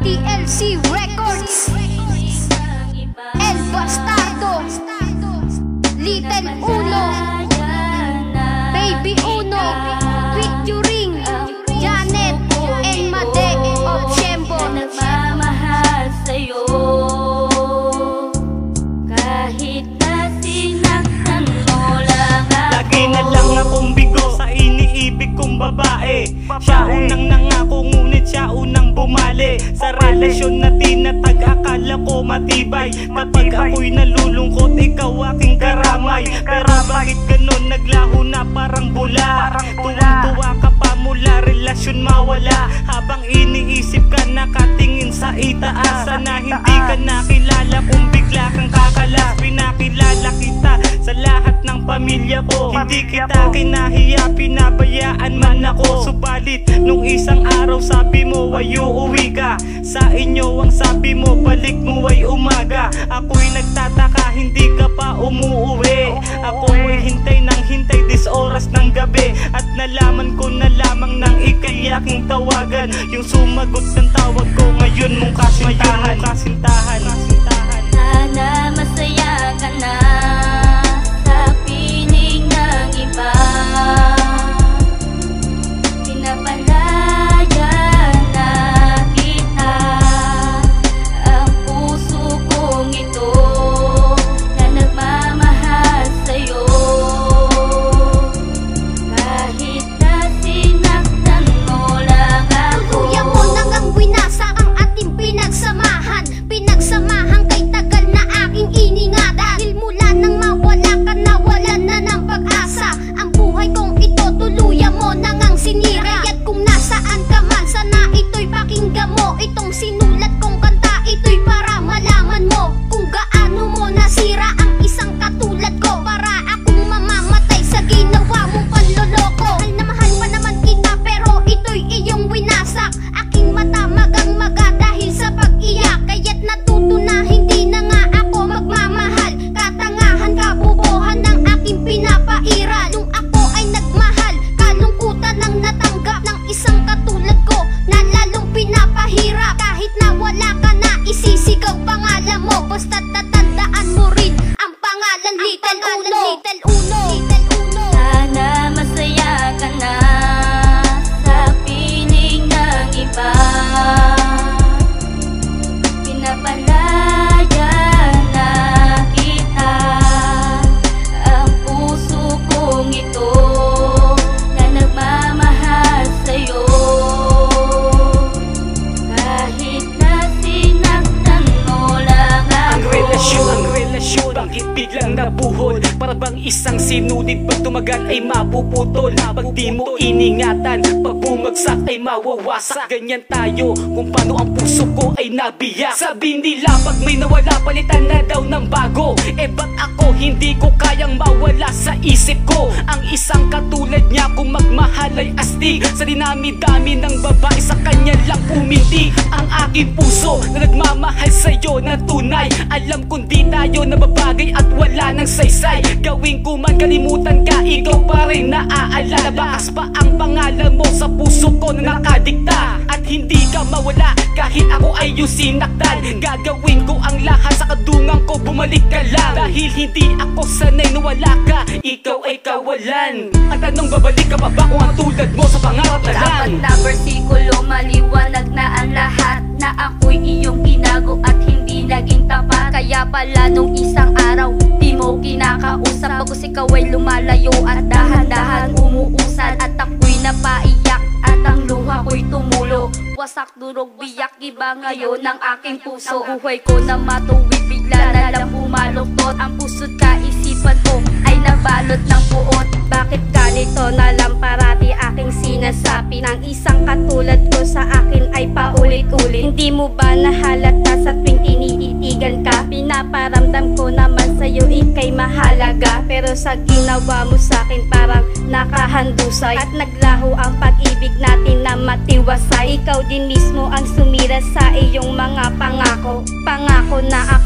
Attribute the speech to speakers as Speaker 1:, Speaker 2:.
Speaker 1: TLC Records, El Bastardo, Little Uno, Baby Uno, featuring Janet and Made of Shembo.
Speaker 2: Nagmamahal sa'yo kahit na sinaktan mo lang ako.
Speaker 3: Lagi na lang akong bigo sa iniibig kong babae. Siya unang nangako ngunit siya unang bumali. Sa relasyon na tinatag akala ko matibay. Kapag ako'y nalulungkot ikaw aking karamay. Pero bakit ganon naglaho na parang bula? Tuwang-tuwa ka pa mula relasyon mawala. Habang iniisip ka nakatingin sa itaas. Sana hindi ka nakilala kung bigla kang kakalas. Pinakilala kita sa lahat ng pamilya ko. Hindi kita kinahiya, pinabayaan man ako. Subalit nung isang araw sabi mo ay uuwi ka. Sa inyo ang sabi mo balik mo ay umaga. Ako'y nagtataka hindi ka pa umuuwi. Ako'y hintay ng hintay 10 oras ng gabi. At nalaman ko na lamang nang ika'y aking tawagan. Yung sumagot ng tawag ko ngayon mong kasintahan.
Speaker 2: Sana masaya ka na sa piling ng iba. Pinapalaya na kita ang puso kong ito na nagmamahal sa'yo kahit na sinaktan mo lang ako.
Speaker 1: Tuluyan mo nang ang winasak ang ating pinagsamahan. Pinagsamahan kay tagal na aking iningatan. Dahil mula nang mawala ka na wala na ng pag-asa. Ang buhay kong ito tuluyan mo nang ang sinira. At kung nasaan ka man sana ito'y pakinggan mo. Itong sinulat kong kanta ito'y para malaman mo kung gaano mo nasira ang isang katulad ko. Para akong mamamatay sa ginawa mong panloloko. Mahal na mahal pa naman kita pero ito'y iyong winasak. Aking mata magang-maga dahil sa pag-iyak. Kaya't natuto na hindi na nga ako magmamahal. Katangahan, kabubuhan ng aking pinapairal. Nung ako ay nagmahal, kalungkutan ang natanggap ng isang katulad ko na lalong pinapahirap. Kahit na wala ka na, isisigaw pangalan mo. Basta't tatandaan mo rin ang pangalan Little Uno.
Speaker 2: Sana masaya ka na sa piling ng iba. Pinapalaya na kita ang puso kong ito na nagmamahal sa'yo kahit na sinaktan mo lang
Speaker 3: Ang
Speaker 2: ako.
Speaker 3: relasyon, bakit biglang nabuhol? Para bang isang sinudid pag tumagal ay mapuputol. Pag di mo iningatan, pag bumagsak ay mawawasak. Ganyan tayo kung paano ang puso ko ay nabiyak. Sabi nila pag may nawala palitan na daw ng bago. Eh ba't ako hindi ko kayang mawala sa isip ko? Ang isang katulad niya kung magmahal ay astig. Sa dinami-dami ng babae sa kanya lang puminti. Ang aking puso na nagmamahal sa'yo na tunay. Alam kong di tayo nababagay at wala nang saysay. Gawin ko man kalimutan ka, ikaw pa rin naaalala. Bakas pa ang pangalan mo sa puso ko na nakadikta. At hindi ka mawala kahit ako ay iyong sinaktan. Gagawin ko ang lahat sa kadungan ko, bumalik ka lang. Dahil hindi ako sanay na wala ka, ikaw ay kawalan. At anong babalik ka pa ba kung ang tulad mo sa pangarap na lang?
Speaker 2: Dapat na bersikulo maliwanag na ang lahat, na ako'y iyong ginago at hindi naging tapat. Kaya pala nung isang araw di mo kinakausap, bagos ikaw ay lumalayo at dahan-dahan umuusad. At ako'y napaiyak at ang luha ko'y tumulo. Wasak, durog, biyak, iba ngayon ang aking puso. Buhay ko na matuwid, bigla na lang pumaluktot. Ang puso't kaisipan ko ay nabalot ng puot. Bakit ganito na lang parati aking sinasabi? Nang isang katulad ko sa akin ay paulit-ulit. Hindi mo ba nahalata sa tuwing tinititigan ka? Pinaparamdam ko naman sa'yo ika'y mahalaga. Pero sa ginawa mo sa'kin parang nakahandusay. At naglaho ang pag-ibig natin na matiwasay. Ikaw din mismo ang sumira sa iyong mga pangako. Pangako na